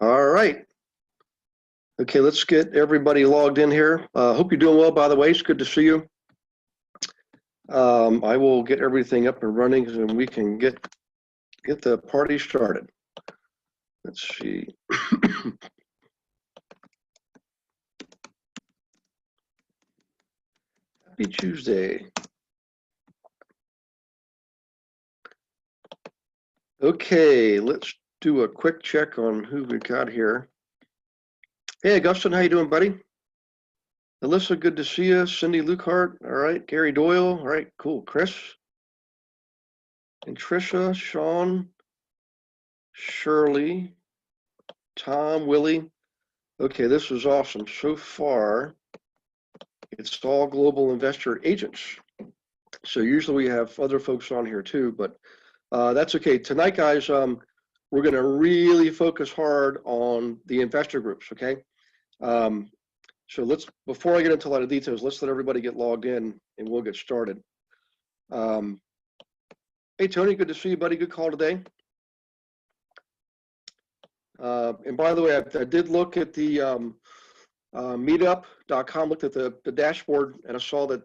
All right. Okay, let's get everybody logged in here. Hope you're doing well, by the way. It's good to see you. I will get everything up and running so we can get the party started. Let's see. Happy Tuesday. Okay, let's do a quick check on who we got here. Hey, Augustin, how you doing, buddy? Alyssa, good to see you. Cindy Lukehart, all right. Gary Doyle, all right, cool. Chris and Trisha, Sean, Shirley, Tom, Willie. Okay, this is awesome. So far, it's all global investor agents. So usually we have other folks on here too, but that's okay. Tonight, guys, we're going to really focus hard on the investor groups, okay? So before I get into a lot of details, let's let everybody get logged in and we'll get started. Hey, Tony, good to see you, buddy. Good call today. And by the way, I did look at the meetup.com, looked at the dashboard, and I saw that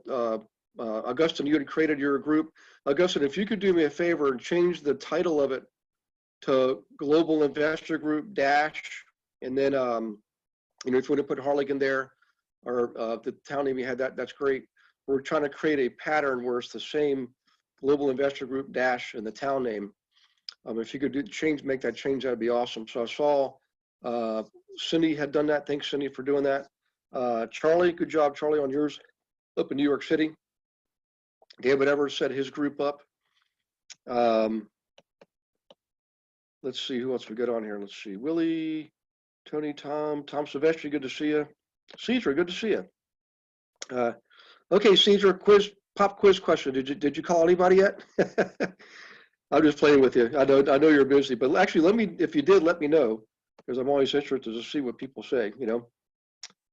Augustin, you had created your group. Augustin, if you could do me a favor and change the title of it to Global Investor Group Dash, and then if you want to put Harlingen there, or the town name you had, that's great. We're trying to create a pattern where it's the same Global Investor Group Dash and the town name. If you could make that change, that'd be awesome. So I saw Cindy had done that. Thanks, Cindy, for doing that. Charlie, good job, Charlie, on yours up in New York City. David Evers set his group up. Let's see who else we got on here. Let's see, Willie, Tony, Tom Silvestri, good to see you. Cedra, good to see you. Okay, Cedra, pop quiz question. Did you call anybody yet? I'm just playing with you. I know you're busy, but actually, if you did, let me know, because I'm always interested to see what people say.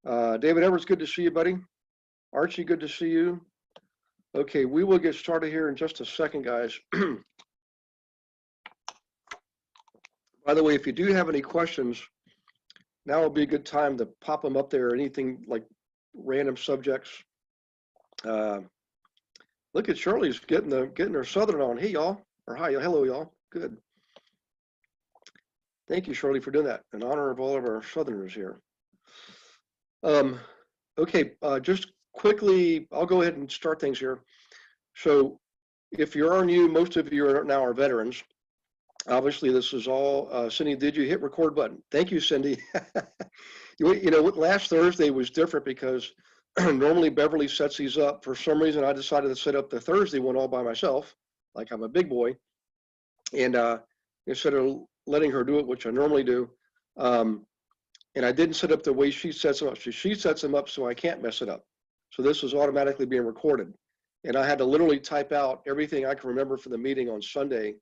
David Evers, good to see you, buddy. Archie, good to see you. Okay, we will get started here in just a second, guys. By the way, if you do have any questions, now would be a good time to pop them up there. Anything like random subjects. Look at Shirley's getting her Southern on. Hey, y'all. Or hi, hello, y'all. Good. Thank you, Shirley, for doing that in honor of all of our Southerners here. Okay, just quickly, I'll go ahead and start things here. So if you are new, most of you are now veterans. Obviously, this is all, Cindy, did you hit record button? Thank you, Cindy. Last Thursday was different because normally Beverly sets these up. For some reason, I decided to set up the Thursday one all by myself, like I'm a big boy. And instead of letting her do it, which I normally do, and I didn't set up the way she sets them up. She sets them up so I can't mess it up. So this is automatically being recorded. And I had to literally type out everything I can remember from the meeting on Sunday.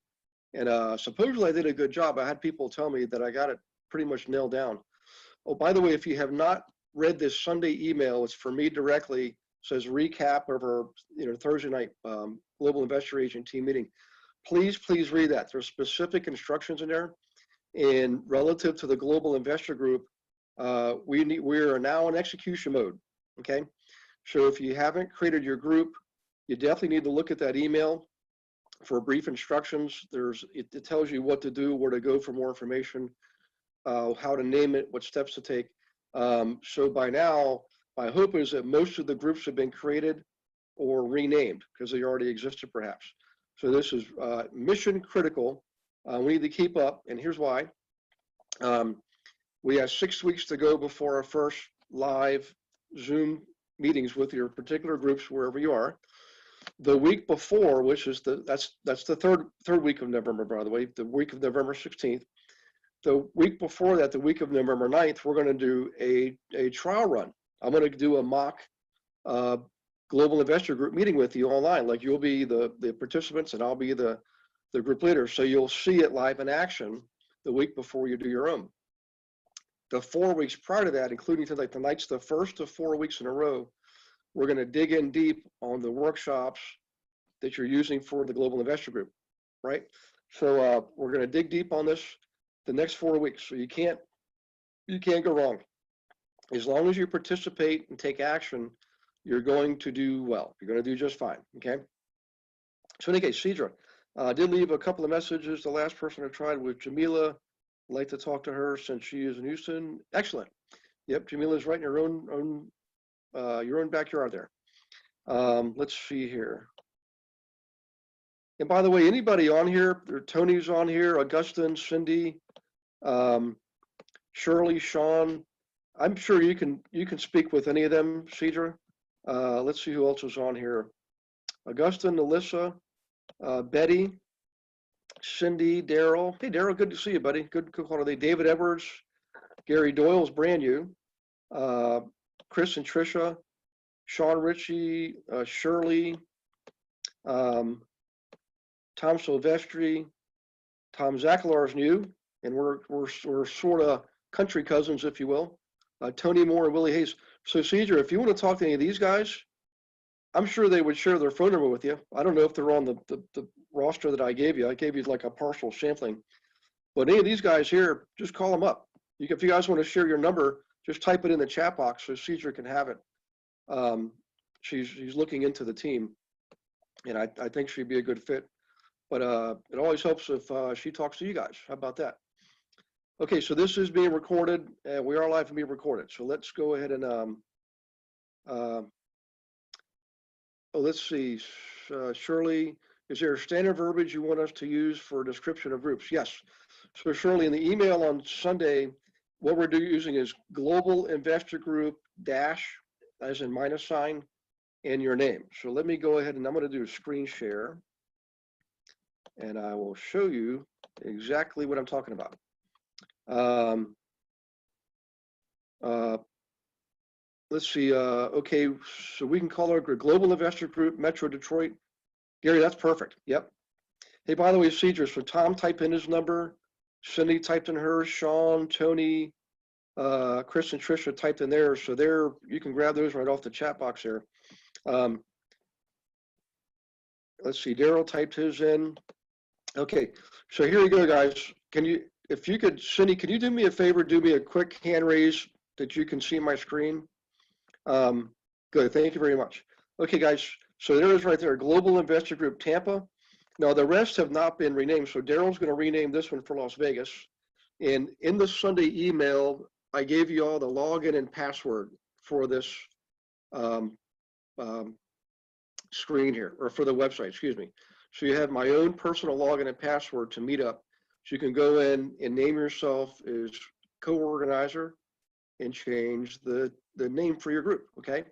And supposedly I did a good job. I had people tell me that I got it pretty much nailed down. Oh, by the way, if you have not read this Sunday email, it's for me directly. It says recap of our Thursday night Global Investor Agent Team meeting. Please read that. There's specific instructions in there. And relative to the Global Investor Group, we are now in execution mode, okay? So if you haven't created your group, you definitely need to look at that email for brief instructions. It tells you what to do, where to go for more information, how to name it, what steps to take. So by now, my hope is that most of the groups have been created or renamed because they already existed perhaps. So this is mission critical. We need to keep up, and here's why. We have 6 weeks to go before our first live Zoom meetings with your particular groups, wherever you are. The week before, which is that's the third week of November, by the way, the week of November 16th. The week before that, the week of November 9th, we're going to do a trial run. I'm going to do a mock Global Investor Group meeting with you online. Like you'll be the participants and I'll be the group leader. So you'll see it live in action the week before you do your own. The 4 weeks prior to that, including tonight's the first of 4 weeks in a row, we're going to dig in deep on the workshops that you're using for the Global Investor Group, right? So we're going to dig deep on this the next 4 weeks. So you can't go wrong. As long as you participate and take action, you're going to do well. You're going to do just fine, okay? So in any case, Cedra, I did leave a couple of messages. The last person I tried was Jamila. I'd like to talk to her since she is in Houston. Excellent. Yep, Jamila's right in your own backyard there. Let's see here. And by the way, anybody on here, Tony's on here, Augustine, Cindy, Shirley, Sean, I'm sure you can speak with any of them, Cedra. Let's see who else is on here. Augustine, Alyssa, Betty, Cindy, Daryl. Hey, Daryl, good to see you, buddy. Good call today. David Edwards, Gary Doyle's brand new. Chris and Trisha, Sean Ritchie, Shirley, Tom Silvestri, Tom Zachalar's new, and we're sort of country cousins, if you will. Tony Moore and Willie Hayes. So Cedra, if you want to talk to any of these guys, I'm sure they would share their phone number with you. I don't know if they're on the roster that I gave you. I gave you like a partial sampling. But any of these guys here, just call them up. If you guys want to share your number, just type it in the chat box so Cedra can have it. She's looking into the team, and I think she'd be a good fit. But it always helps if she talks to you guys. How about that? Okay, so this is being recorded, and we are live and being recorded. So let's go ahead and, let's see, Shirley, is there standard verbiage you want us to use for description of groups? Yes. So Shirley, in the email on Sunday, what we're using is Global Investor Group dash, as in minus sign, and your name. So let me go ahead and I'm going to do a screen share, and I will show you exactly what I'm talking about. Let's see, okay, so we can call our Global Investor Group, Metro Detroit. Gary, that's perfect, yep. Hey, by the way, Cedra, so Tom typed in his number, Cindy typed in hers, Sean, Tony, Chris and Trisha typed in theirs, so there, you can grab those right off the chat box there. Let's see, Daryl typed his in. Okay, so here you go, guys. If you could, Cindy, can you do me a favor, do me a quick hand raise that you can see my screen? Good, thank you very much. Okay, guys, so there is right there, Global Investor Group Tampa. Now the rest have not been renamed, so Daryl's gonna rename this one for Las Vegas. And in the Sunday email, I gave you all the login and password for this screen here, or for the website, excuse me. So you have my own personal login and password to Meetup. So you can go in and name yourself as co-organizer and change the name for your group, okay?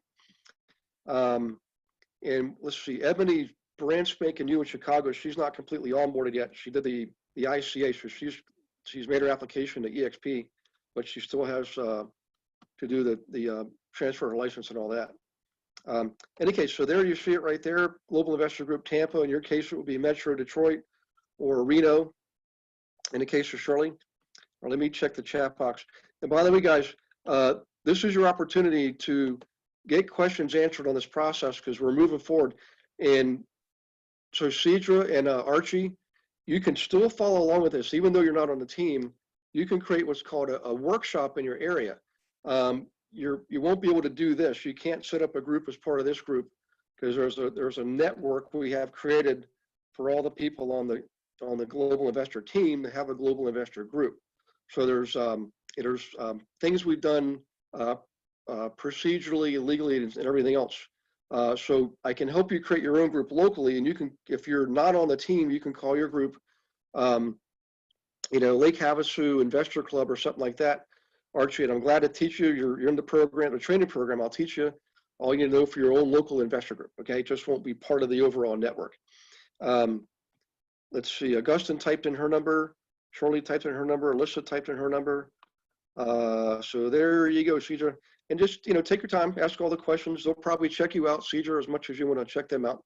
And let's see, Ebony, brand spanking new in Chicago. She's not completely onboarded yet. She did the ICA, so she's made her application to EXP, but she still has to do the transfer her license and all that. In any case, so there you see it right there, Global Investor Group Tampa. In your case, it would be Metro Detroit or Reno. In the case of Shirley, or let me check the chat box. And by the way, guys, this is your opportunity to get questions answered on this process because we're moving forward. And so Cedra and Archie, you can still follow along with this, even though you're not on the team. You can create what's called a workshop in your area. You won't be able to do this. You can't set up a group as part of this group because there's a network we have created for all the people on the Global Investor team to have a Global Investor group. So there's things we've done procedurally, legally, and everything else. So I can help you create your own group locally, and you can, if you're not on the team, you can call your group, Lake Havasu Investor Club or something like that. Archie, and I'm glad to teach you. You're in the program, the training program. I'll teach you all you need to know for your own local investor group. Okay, it just won't be part of the overall network. Let's see. Augustine typed in her number. Shirley typed in her number. Alyssa typed in her number. So there you go, Cedra. And just take your time, ask all the questions. They'll probably check you out, Cedra, as much as you want to check them out.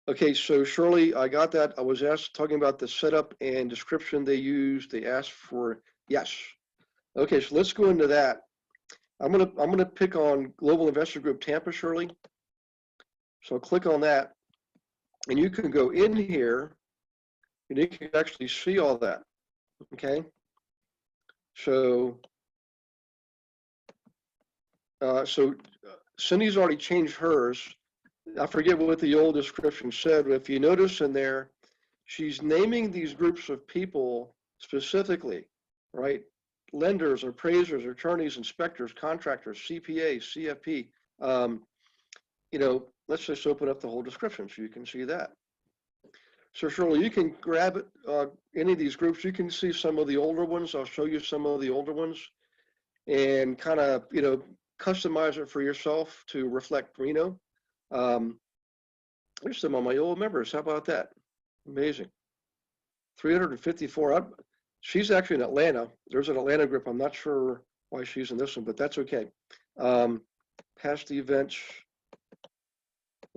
Okay, so Shirley, I got that. I was talking about the setup and description they used. They asked for yes. Okay, so let's go into that. I'm gonna pick on Global Investor Group Tampa, Shirley. So click on that, and you can go in here, and you can actually see all that, okay? So, Cindy's already changed hers. I forget what the old description said, but if you notice in there, she's naming these groups of people specifically, right? Lenders, appraisers, attorneys, inspectors, contractors, CPAs, CFP. You know, let's just open up the whole description so you can see that. So Shirley, you can grab it, any of these groups. You can see some of the older ones. I'll show you some of the older ones and kind of, you know, customize it for yourself to reflect Reno. There's some of my old members. How about that? Amazing. 354. She's actually in Atlanta. There's an Atlanta group. I'm not sure why she's in this one, but that's okay. Past events.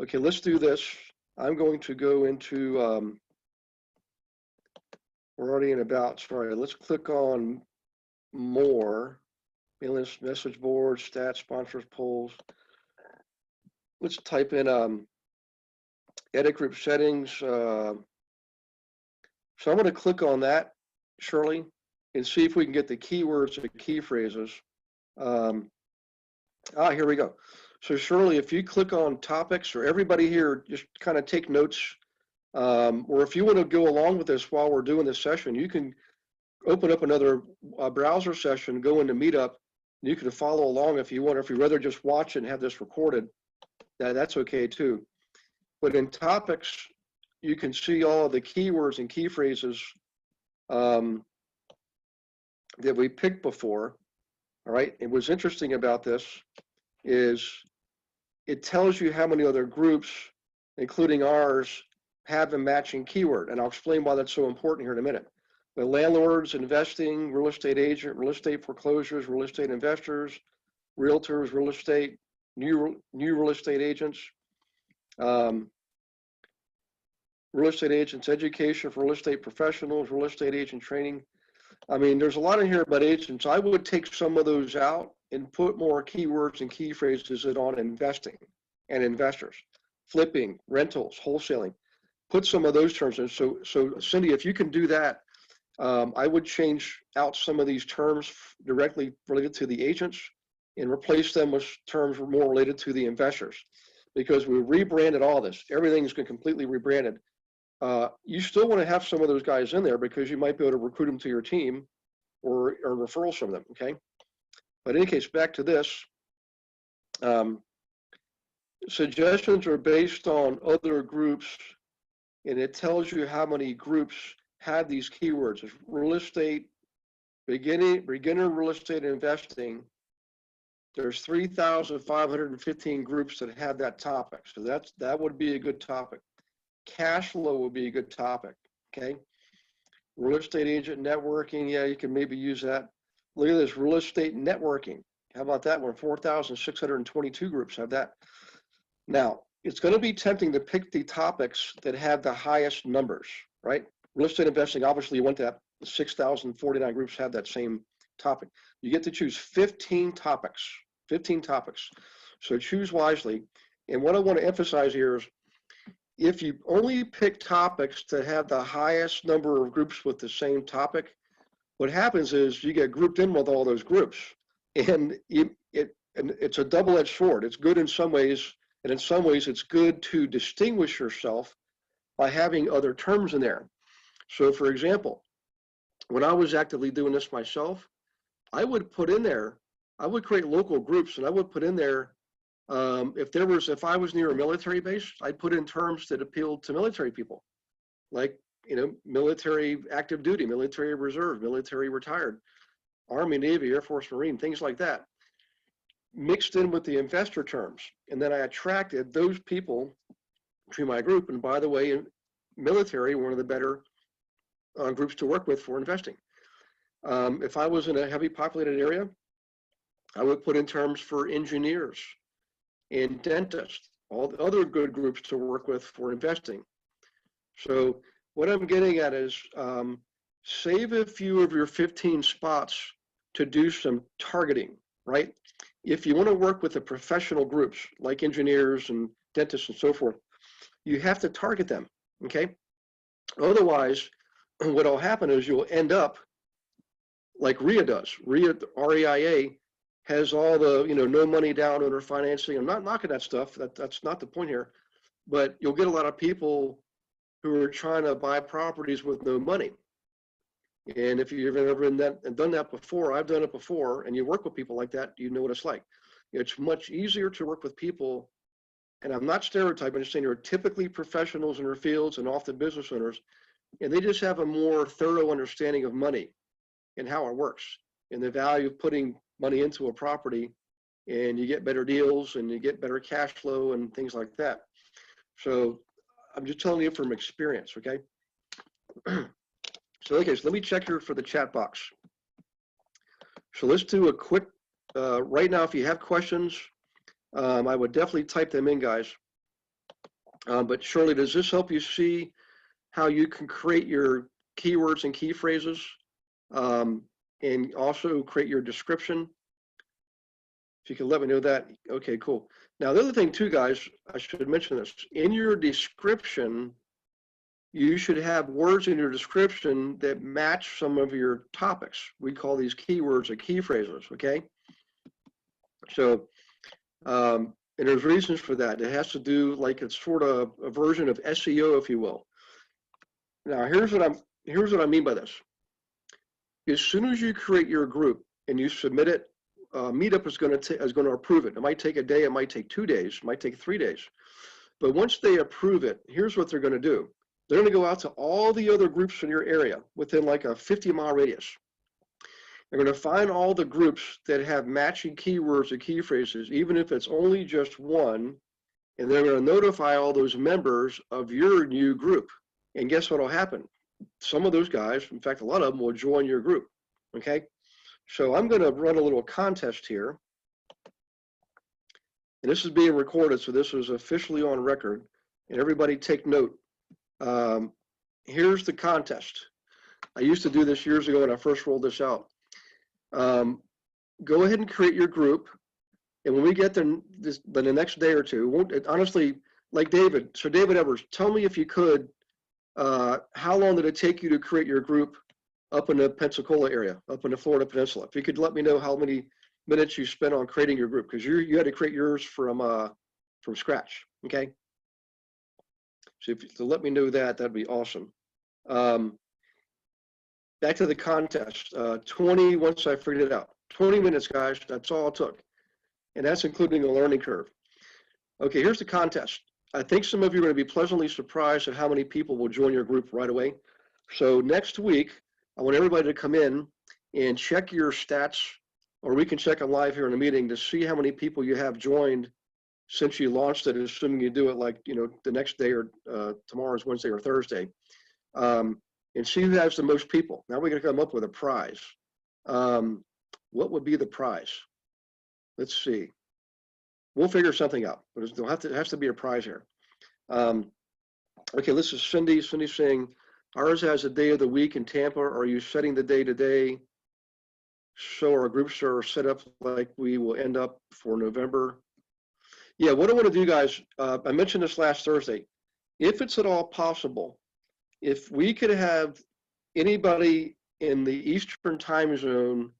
Okay, let's do this. I'm going to go into, we're already in about, sorry, let's click on more. Mailing list, message board, stats, sponsors, polls. Let's type in edit group settings. So I'm going to click on that, Shirley, and see if we can get the keywords and key phrases. Here we go. So Shirley, if you click on topics, or everybody here, just kind of take notes, or if you want to go along with this while we're doing this session, you can open up another browser session, go into Meetup, and you can follow along if you want, or if you'd rather just watch and have this recorded, that's okay too. But in topics, you can see all of the keywords and key phrases that we picked before. All right, and what's interesting about this is it tells you how many other groups, including ours, have a matching keyword. And I'll explain why that's so important here in a minute. But landlords, investing, real estate agent, real estate foreclosures, real estate investors, realtors, real estate, new real estate agents, real estate agents, education for real estate professionals, real estate agent training. I mean, there's a lot in here about agents. I would take some of those out and put more keywords and key phrases in on investing and investors, flipping, rentals, wholesaling. Put some of those terms in. So Cindy, if you can do that, I would change out some of these terms directly related to the agents and replace them with terms more related to the investors, because we rebranded all this. Everything's been completely rebranded. You still want to have some of those guys in there because you might be able to recruit them to your team or referrals from them, okay? But in any case, back to this. Suggestions are based on other groups, and it tells you how many groups have these keywords. It's real estate, beginner real estate investing. There's 3,515 groups that have that topic. So that would be a good topic. Cash flow would be a good topic, okay? Real estate agent networking, yeah, you can maybe use that. Look at this, real estate networking. How about that one? 4,622 groups have that. Now, it's going to be tempting to pick the topics that have the highest numbers, right? Real estate investing, obviously you want that. 6,049 groups have that same topic. You get to choose 15 topics, 15 topics. So choose wisely. And what I want to emphasize here is, if you only pick topics that have the highest number of groups with the same topic, what happens is you get grouped in with all those groups. And it's a double-edged sword. It's good in some ways, and in some ways it's good to distinguish yourself by having other terms in there. So for example, when I was actively doing this myself, I would put in there, I would create local groups, and I would put in there, if I was near a military base, I'd put in terms that appealed to military people, like, you know, military active duty, military reserve, military retired, Army, Navy, Air Force, Marine, things like that, mixed in with the investor terms. And then I attracted those people to my group. And by the way, military, one of the better groups to work with for investing. If I was in a heavy populated area, I would put in terms for engineers and dentists, all the other good groups to work with for investing. So what I'm getting at is, save a few of your 15 spots to do some targeting, right? If you want to work with the professional groups like engineers and dentists and so forth. You have to target them, okay? Otherwise, what will happen is you'll end up like RIA does. RIA, R-E-I-A, has all the, no money down owner financing. I'm not knocking that stuff. That's not the point here. But you'll get a lot of people who are trying to buy properties with no money. And if you've ever done that before, I've done it before, and you work with people like that, you know what it's like. It's much easier to work with people, and I'm not stereotyping, I'm just saying they're typically professionals in their fields and often business owners, and they just have a more thorough understanding of money and how it works and the value of putting money into a property, and you get better deals and you get better cash flow and things like that. So I'm just telling you from experience, okay? So let me check here for the chat box. So let's do a quick, right now, if you have questions, I would definitely type them in, guys. But Shirley, does this help you see how you can create your keywords and key phrases, and also create your description? If you can let me know that, okay, cool. Now, the other thing too, guys, I should mention this. In your description, you should have words in your description that match some of your topics. We call these keywords or key phrases, okay? So, and there's reasons for that. It has to do, like, it's sort of a version of SEO, if you will. Now, here's what I mean by this. As soon as you create your group and you submit it, Meetup is going to approve it. It might take a day, it might take 2 days, it might take 3 days. But once they approve it, here's what they're going to do. They're going to go out to all the other groups in your area within like a 50-mile radius. They're going to find all the groups that have matching keywords or key phrases, even if it's only just one, and they're going to notify all those members of your new group. And guess what will happen? Some of those guys, in fact, a lot of them will join your group, okay? So I'm going to run a little contest here. And this is being recorded, so this is officially on record. And everybody take note. Here's the contest. I used to do this years ago when I first rolled this out. Go ahead and create your group. And when we get there the next day or two, honestly, like David, so David Evers, tell me if you could, how long did it take you to create your group up in the Pensacola area, up in the Florida Peninsula? If you could let me know how many minutes you spent on creating your group, because you had to create yours from scratch, okay? So if you let me know that, that'd be awesome. Back to the contest, 20, once I figured it out, 20 minutes, guys, that's all it took. And that's including a learning curve. Okay, here's the contest. I think some of you are going to be pleasantly surprised at how many people will join your group right away. So next week, I want everybody to come in and check your stats, or we can check them live here in the meeting to see how many people you have joined since you launched it, assuming you do it like, the next day, or tomorrow is Wednesday or Thursday, and see who has the most people. Now we're going to come up with a prize. What would be the prize? Let's see. We'll figure something out, but it has to be a prize here. Okay, this is Cindy. Cindy's saying, ours has a day of the week in Tampa. Are you setting the day to day so our groups are set up like we will end up for November? Yeah, what I want to do, guys, I mentioned this last Thursday. If it's at all possible, if we could have anybody in the Eastern time zone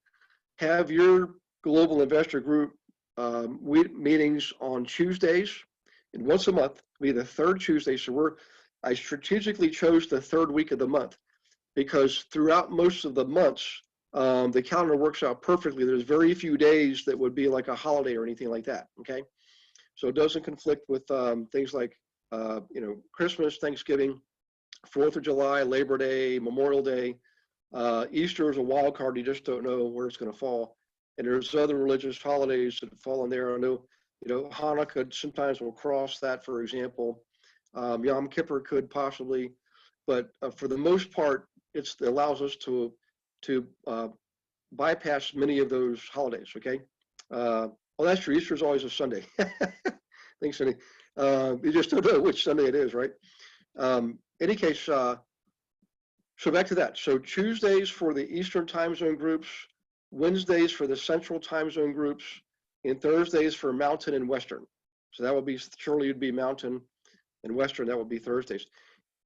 have your global investor group meetings on Tuesdays, and once a month, be the third Tuesday. So I strategically chose the third week of the month because throughout most of the months, the calendar works out perfectly. There's very few days that would be like a holiday or anything like that, okay? So it doesn't conflict with things like, Christmas, Thanksgiving, 4th of July, Labor Day, Memorial Day. Easter is a wild card. You just don't know where it's going to fall. And there's other religious holidays that fall in there. I know, Hanukkah sometimes will cross that, for example. Yom Kippur could possibly, but for the most part, it allows us to bypass many of those holidays, okay? Well, that's true. Easter is always a Sunday. Thanks, Cindy. You just don't know which Sunday it is, right? Any case, so back to that. So Tuesdays for the Eastern time zone groups, Wednesdays for the Central time zone groups, and Thursdays for Mountain and Western. So that would be, surely you'd be Mountain, and Western, that would be Thursdays.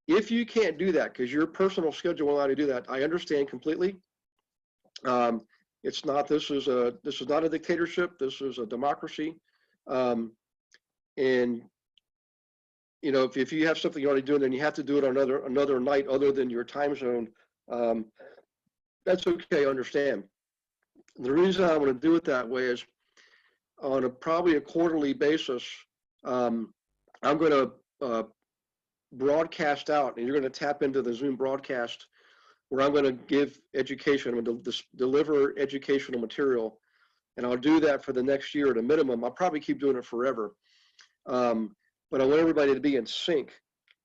If you can't do that because your personal schedule won't allow you to do that, I understand completely. It's not, this is not a dictatorship. This is a democracy. And you know, if you have something you're already doing, then you have to do it on another night other than your time zone. That's okay, I understand. The reason I want to do it that way is on probably a quarterly basis, I'm going to broadcast out, and you're going to tap into the Zoom broadcast where I'm going to give education. I'm going to deliver educational material, and I'll do that for the next year at a minimum. I'll probably keep doing it forever. But I want everybody to be in sync.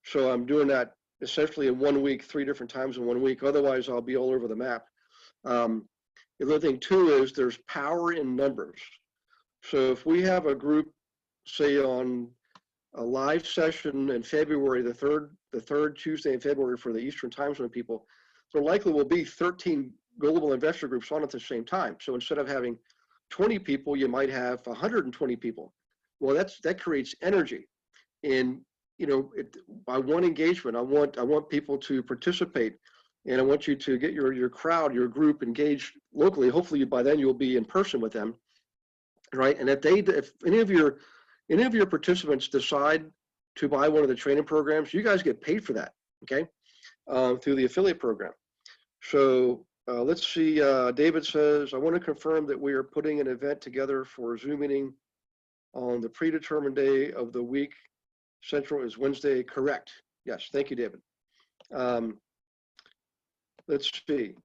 So I'm doing that essentially in 1 week, 3 different times in 1 week. Otherwise, I'll be all over the map. The other thing too is there's power in numbers. So if we have a group, say on a live session in February, the third Tuesday in February for the Eastern time zone people, there likely will be 13 global investor groups on at the same time. So instead of having 20 people, you might have 120 people. Well, that creates energy. And you know, I want engagement. I want people to participate, and I want you to get your crowd, your group engaged locally. Hopefully, by then you'll be in person with them, right? And if any of your participants decide to buy one of the training programs, you guys get paid for that, okay? Through the affiliate program. So let's see. David says, I want to confirm that we are putting an event together for a Zoom meeting on the predetermined day of the week. Central is Wednesday, correct? Yes, thank you, David. Let's see.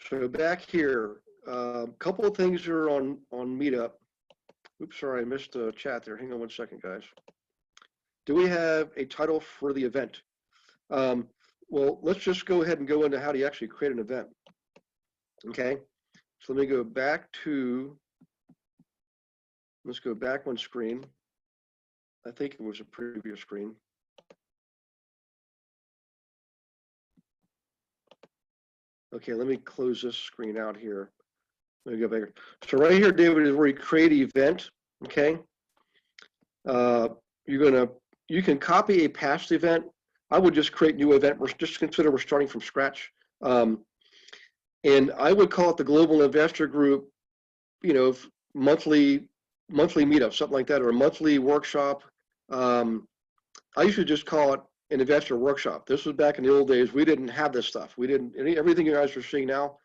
So back here, a couple of things are on Meetup. Oops, sorry, I missed a chat there. Hang on 1 second, guys. Do we have a title for the event? Well, let's just go ahead and go into how do you actually create an event. Okay, so let me go back to, let's go back 1 screen. I think it was a previous screen. Okay, let me close this screen out here. Let me go back. So right here, David, is where you create an event. Okay. You can copy a past event. I would just create a new event. Just consider we're starting from scratch. And I would call it the Global Investor Group, you know, monthly meetup, something like that, or a monthly workshop. I usually just call it an investor workshop. This was back in the old days. We didn't have this stuff. We didn't, everything you guys are seeing now,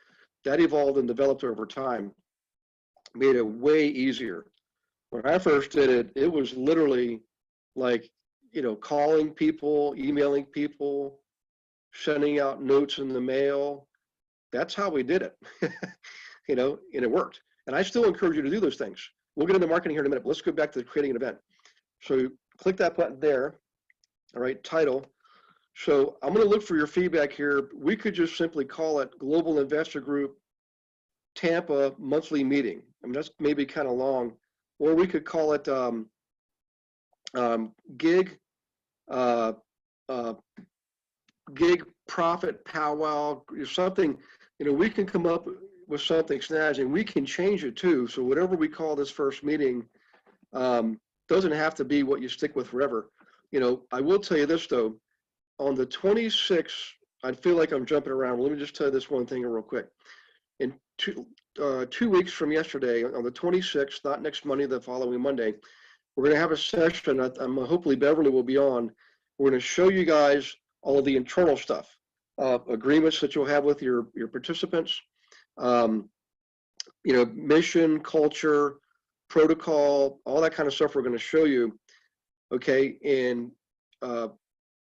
that evolved and developed over time, made it way easier. When I first did it, it was literally like, you know, calling people, emailing people, sending out notes in the mail. That's how we did it, you know, and it worked. And I still encourage you to do those things. We'll get into marketing here in a minute, but let's go back to creating an event. So click that button there, all right, title. So I'm gonna look for your feedback here. We could just simply call it Global Investor Group Tampa Monthly Meeting. I mean, that's maybe kind of long. Or we could call it Gig Profit Powwow, something, you know, we can come up with something snazzy, and we can change it too. So whatever we call this first meeting doesn't have to be what you stick with forever. You know, I will tell you this though, on the 26th, I feel like I'm jumping around. Let me just tell you this one thing real quick. In 2 weeks from yesterday, on the 26th, not next Monday, the following Monday, we're going to have a session. Hopefully Beverly will be on. We're going to show you guys all of the internal stuff, agreements that you'll have with your participants, you know, mission, culture, protocol, all that kind of stuff we're going to show you. Okay, and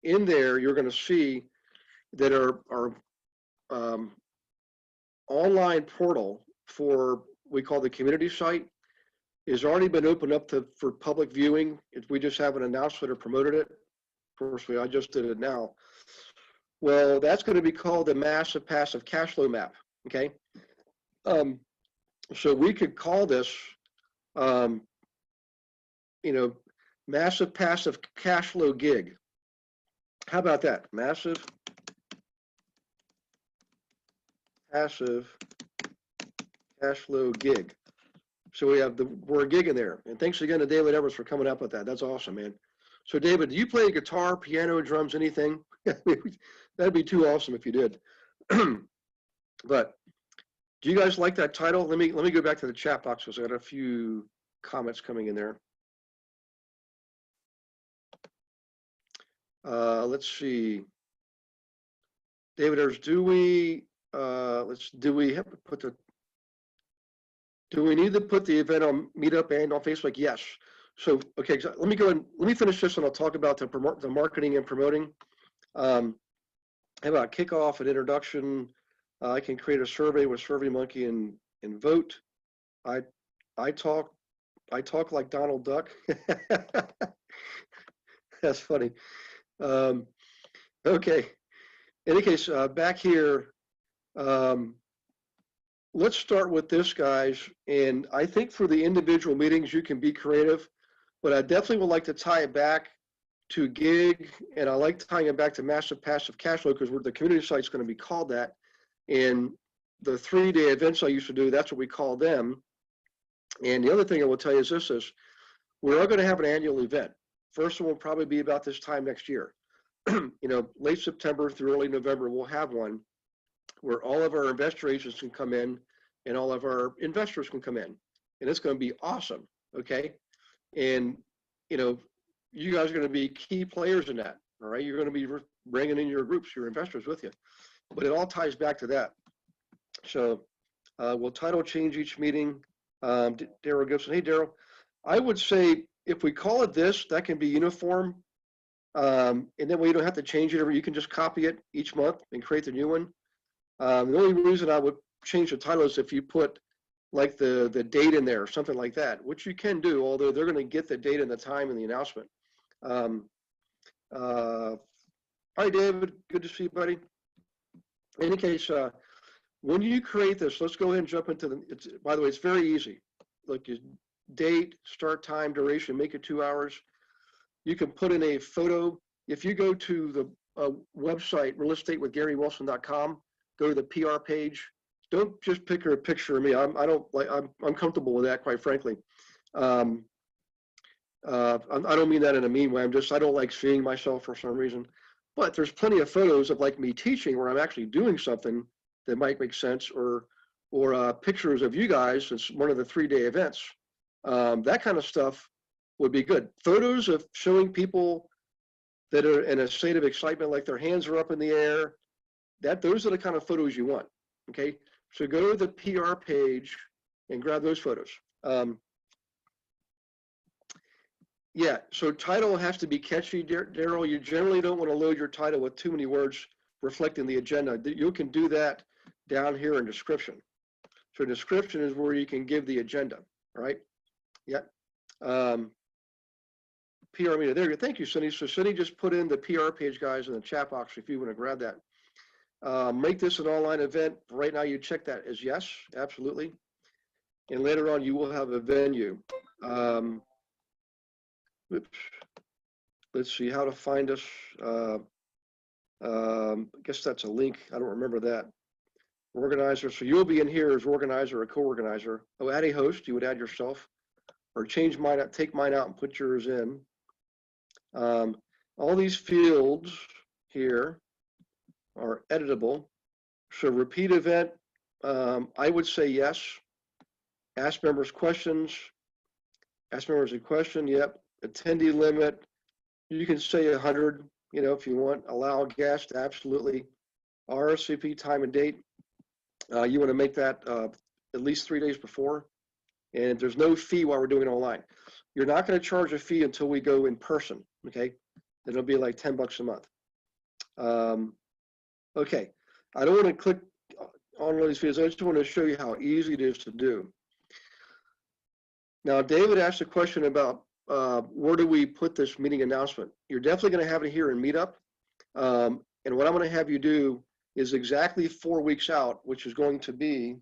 in there you're going to see that our online portal for we call the community site has already been opened up for public viewing. We just haven't announced it or promoted it. Of course, I just did it now. Well, that's going to be called the Massive Passive Cash Flow Map. Okay, so we could call this, you know, Massive Passive Cash Flow Gig. How about that? Massive Passive Cash Flow Gig. So we're gigging there. And thanks again to David Evers for coming up with that. That's awesome, man. So David, do you play guitar, piano, drums, anything? That'd be too awesome if you did. But do you guys like that title? Let me go back to the chat box because I got a few comments coming in there. Let's see. David Evers, do we have to put the Do we need to put the event on Meetup and on Facebook? Yes. So, okay, so let me go and let me finish this and I'll talk about the marketing and promoting. How about kickoff and introduction? I can create a survey with SurveyMonkey and vote. I talk like Donald Duck. That's funny. Okay. In any case, back here, let's start with this, guys. And I think for the individual meetings, you can be creative, but I definitely would like to tie it back to gig, and I like tying it back to massive passive cash flow because the community site is going to be called that. And the 3-day events I used to do, that's what we call them. And the other thing I will tell you is this is we are going to have an annual event. First one will probably be about this time next year. Late September through early November, we'll have one where all of our investor agents can come in and all of our investors can come in. And it's going to be awesome, okay? And, you guys are going to be key players in that, all right? You're going to be bringing in your groups, your investors with you. But it all ties back to that. So we'll title change each meeting. Daryl Gibson, hey, Daryl. I would say if we call it this, that can be uniform. And then we don't have to change it. You can just copy it each month and create the new one. The only reason I would change the title is if you put like the date in there or something like that, which you can do, although they're going to get the date and the time in the announcement. All right, David, good to see you, buddy. In any case, when you create this, let's go ahead and jump into by the way, it's very easy. Look, date, start time, duration, make it 2 hours. You can put in a photo. If you go to the website, realestatewithgarywilson.com, go to the PR page. Don't just pick a picture of me. I'm comfortable with that, quite frankly. I don't mean that in a mean way. I don't like seeing myself for some reason. But there's plenty of photos of like me teaching where I'm actually doing something that might make sense, or pictures of you guys. It's one of the 3-day events. That kind of stuff would be good. Photos of showing people that are in a state of excitement, like their hands are up in the air. Those are the kind of photos you want. Okay, so go to the PR page and grab those photos. Yeah, so title has to be catchy, Daryl. You generally don't want to load your title with too many words reflecting the agenda. You can do that down here in description. So description is where you can give the agenda, all right? Yeah. PR media, there you go. Thank you, Cindy. So Cindy just put in the PR page, guys, in the chat box if you want to grab that. Make this an online event. Right now you check that as yes, absolutely. And later on you will have a venue. Oops. Let's see how to find us. I guess that's a link. I don't remember that. Organizer. So you'll be in here as organizer or co-organizer. Oh, add a host. You would add yourself, or change mine out, take mine out and put yours in. All these fields here are editable. So repeat event. I would say yes. Ask members questions. Ask members a question. Yep. Attendee limit. You can say 100. If you want. Allow guests. Absolutely. RSVP time and date. You want to make that at least 3 days before. And there's no fee while we're doing it online. You're not going to charge a fee until we go in person. Okay. It'll be like $10 a month. Okay. I don't want to click on all these videos. I just want to show you how easy it is to do. Now, David asked a question about where do we put this meeting announcement? You're definitely going to have it here in Meetup. And what I'm going to have you do is exactly 4 weeks out, which is going to be,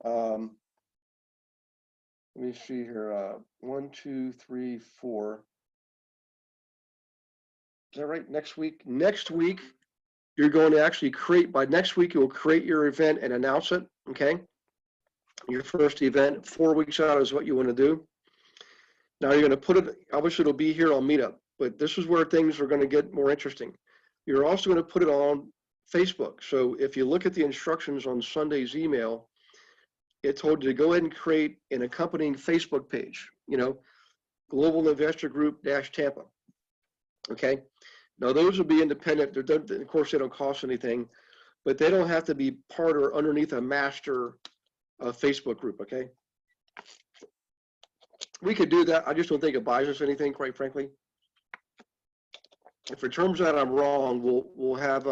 let me see here, 1, 2, 3, 4. Is that right? Next week? Next week, you're going to actually create, by next week, you'll create your event and announce it, okay? Your first event, 4 weeks out is what you want to do. Now you're going to put it, obviously it'll be here on Meetup, but this is where things are going to get more interesting. You're also going to put it on Facebook. So if you look at the instructions on Sunday's email, it told you to go ahead and create an accompanying Facebook page, Global Investor Group Tampa. Okay. Now those will be independent. Of course, they don't cost anything, but they don't have to be part or underneath a master Facebook group. Okay. We could do that. I just don't think it buys us anything, quite frankly. If it turns out I'm wrong, we'll have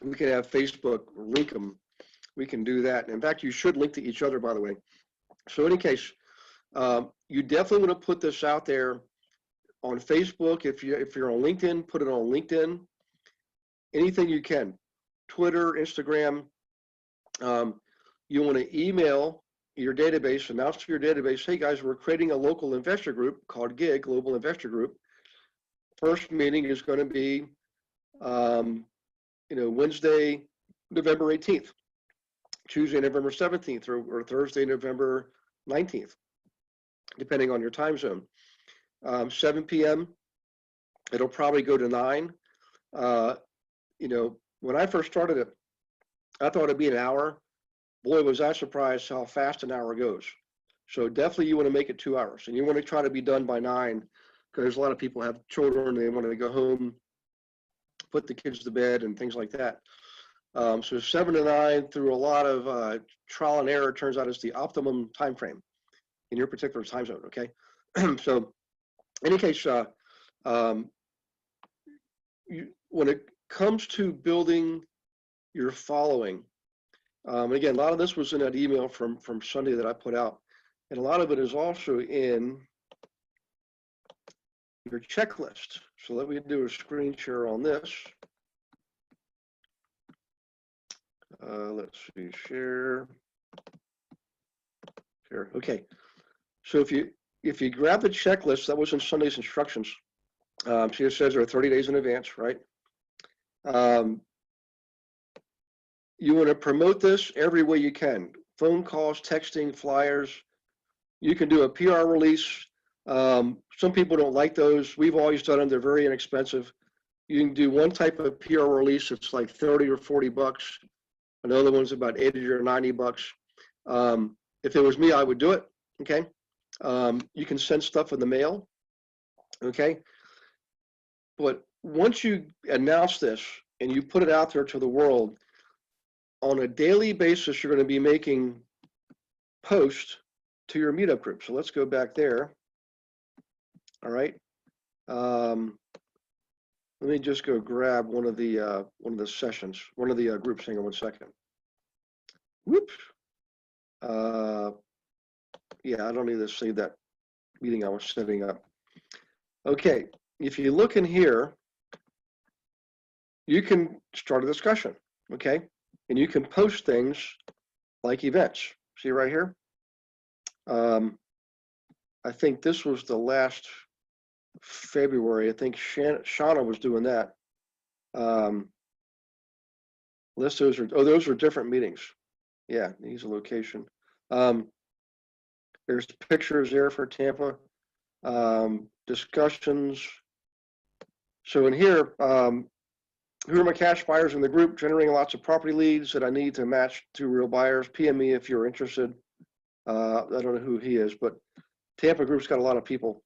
we can have Facebook link them. We can do that. In fact, you should link to each other, by the way. So in any case, you definitely want to put this out there on Facebook. If you're on LinkedIn, put it on LinkedIn. Anything you can, Twitter, Instagram. You want to email your database, announce to your database, hey guys, we're creating a local investor group called GIG, Global Investor Group. First meeting is going to be, Wednesday, November 18th, Tuesday, November 17th, or Thursday, November 19th, depending on your time zone. 7 p.m. It'll probably go to 9. When I first started it, I thought it'd be an hour. Boy, was I surprised how fast an hour goes. So definitely you want to make it 2 hours, and you want to try to be done by 9, because a lot of people have children, they want to go home, put the kids to bed and things like that. So 7 to 9, through a lot of trial and error, turns out it's the optimum time frame in your particular time zone. Okay. So in any case, when it comes to building your following, again, a lot of this was in that email from Sunday that I put out, and a lot of it is also in your checklist. So let me do a screen share on this. Let's see, share. Okay. So if you grab the checklist that was in Sunday's instructions, see it says there are 30 days in advance, right? You want to promote this every way you can. Phone calls, texting, flyers. You can do a PR release. Some people don't like those. We've always done them. They're very inexpensive. You can do one type of PR release. It's like 30 or 40 bucks. Another one's about 80 or 90 bucks. If it was me, I would do it. Okay. You can send stuff in the mail. Okay. But once you announce this and you put it out there to the world, on a daily basis, you're going to be making posts to your Meetup group. So let's go back there. All right. Let me just go grab one of the sessions, one of the groups. Hang on one second. Whoops. Yeah, I don't need to save that meeting I was setting up. Okay, if you look in here, you can start a discussion, okay? And you can post things like events. See right here? I think this was the last February. I think Shauna was doing that. Those are different meetings. Yeah, these are location. There's pictures there for Tampa, discussions. So in here, who are my cash buyers in the group, generating lots of property leads that I need to match to real buyers? PM me if you're interested. I don't know who he is, but Tampa group's got a lot of people.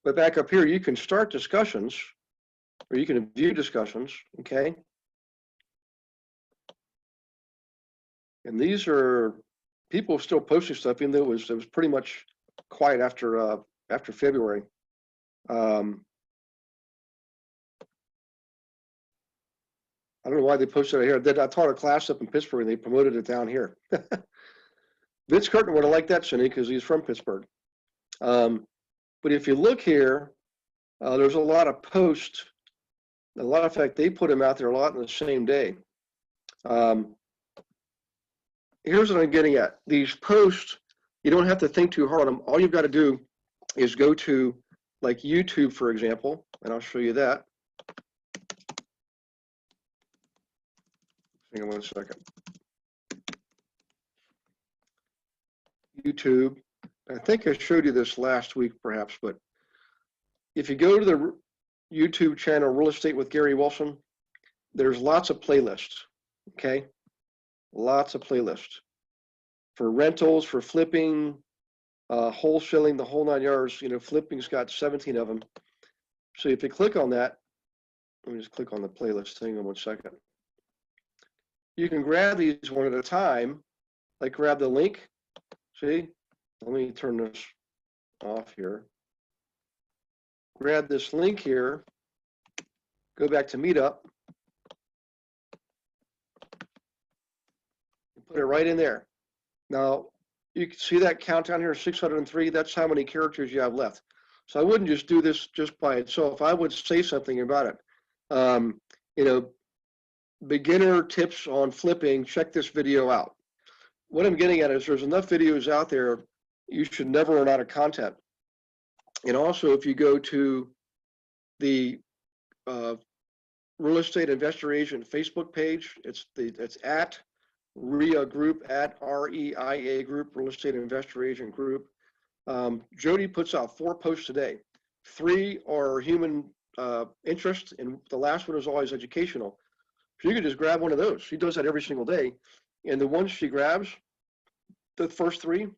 But back up here, you can start discussions, or you can view discussions, okay? And these are people still posting stuff, even though it was pretty much quiet after February. I don't know why they posted it here. I taught a class up in Pittsburgh and they promoted it down here. Vince Curtin would have liked that, Cindy, because he's from Pittsburgh. But if you look here, there's a lot of posts. A lot of fact, they put them out there a lot in the same day. Here's what I'm getting at. These posts, you don't have to think too hard on them. All you've got to do is go to like YouTube, for example, and I'll show you that. Hang on one second. YouTube. I think I showed you this last week perhaps, but if you go to the YouTube channel, Real Estate with Gary Wilson, there's lots of playlists, okay? Lots of playlists for rentals, for flipping, wholesaling, the whole 9 yards. You know, flipping's got 17 of them. So if you click on that, let me just click on the playlist thing in 1 second. You can grab these one at a time, like grab the link. See, let me turn this off here. Grab this link here, go back to Meetup, and put it right in there. Now, you can see that countdown here, 603, that's how many characters you have left. So I wouldn't just do this just by itself. I would say something about it. You know, beginner tips on flipping, check this video out. What I'm getting at is there's enough videos out there, you should never run out of content. And also, if you go to the Real Estate Investor Agent Facebook page, it's at REIA Group, at REIA Group, Real Estate Investor Agent Group. Jody puts out 4 posts a day. 3 are human interest, and the last one is always educational. So you can just grab one of those. She does that every single day. And the ones she grabs, the first 3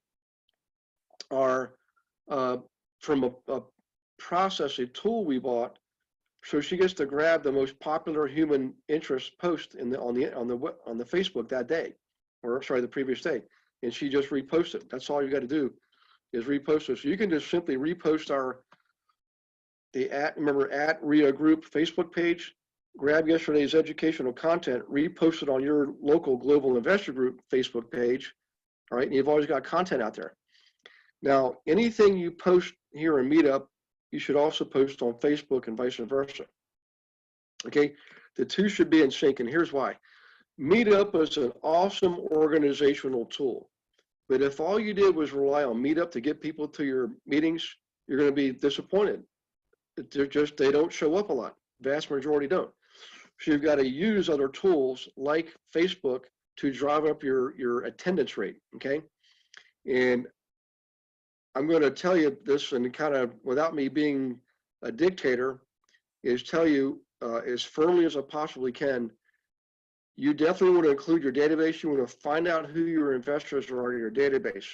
are from a process, a tool we bought. So she gets to grab the most popular human interest post on the Facebook that day, or sorry, the previous day, and she just reposts it. That's all you got to do is repost it. So you can just simply repost remember at REIA Group Facebook page, grab yesterday's educational content, repost it on your local Global Investor Group Facebook page, all right, and you've always got content out there. Now, anything you post here in Meetup, you should also post on Facebook and vice versa. Okay, the two should be in sync, and here's why. Meetup is an awesome organizational tool, but if all you did was rely on Meetup to get people to your meetings, you're going to be disappointed. They don't show up a lot. Vast majority don't. So you've got to use other tools like Facebook to drive up your attendance rate, okay? And I'm going to tell you this, and kind of without me being a dictator, is tell you as firmly as I possibly can, you definitely want to include your database. You want to find out who your investors are in your database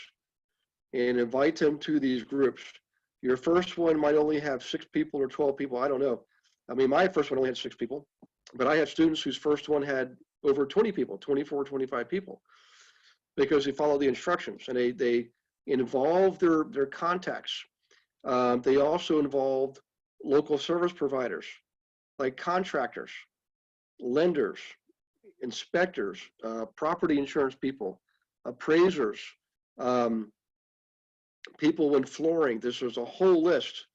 and invite them to these groups. Your first one might only have 6 people or 12 people. I don't know. I mean, my first one only had 6 people, but I had students whose first one had over 20 people, 24, 25 people, because they followed the instructions and they involved their contacts. They also involved local service providers like contractors, lenders, inspectors, property insurance people, appraisers, people in flooring. There's a whole list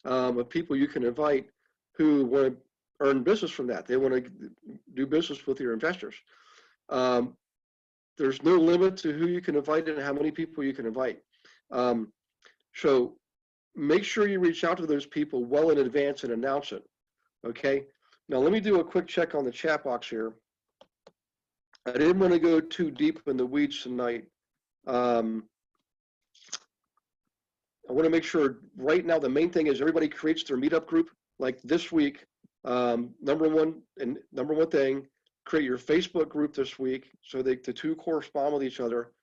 of people you can invite who want to earn business from that. They want to do business with your investors. There's no limit to who you can invite and how many people you can invite. So make sure you reach out to those people well in advance and announce it. Okay. Now let me do a quick check on the chat box here. I didn't want to go too deep in the weeds tonight. I want to make sure right now the main thing is everybody creates their Meetup group. Like this week, number one thing, create your Facebook group this week so the two correspond with each other,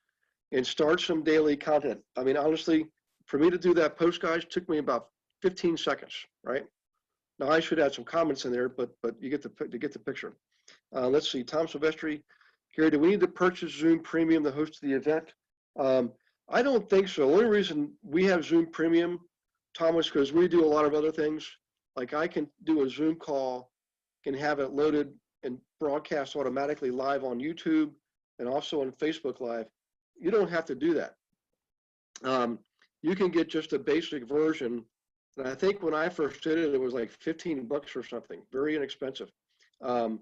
and start some daily content. I mean, honestly, for me to do that post, guys, took me about 15 seconds, right? Now I should add some comments in there, but you get the picture. Let's see, Tom Silvestri, Gary, do we need to purchase Zoom Premium to host the event? I don't think so. The only reason we have Zoom Premium, Thomas, because we do a lot of other things. Like I can do a Zoom call, can have it loaded and broadcast automatically live on YouTube and also on Facebook Live. You don't have to do that. You can get just a basic version. And I think when I first did it, it was like 15 bucks or something, very inexpensive. And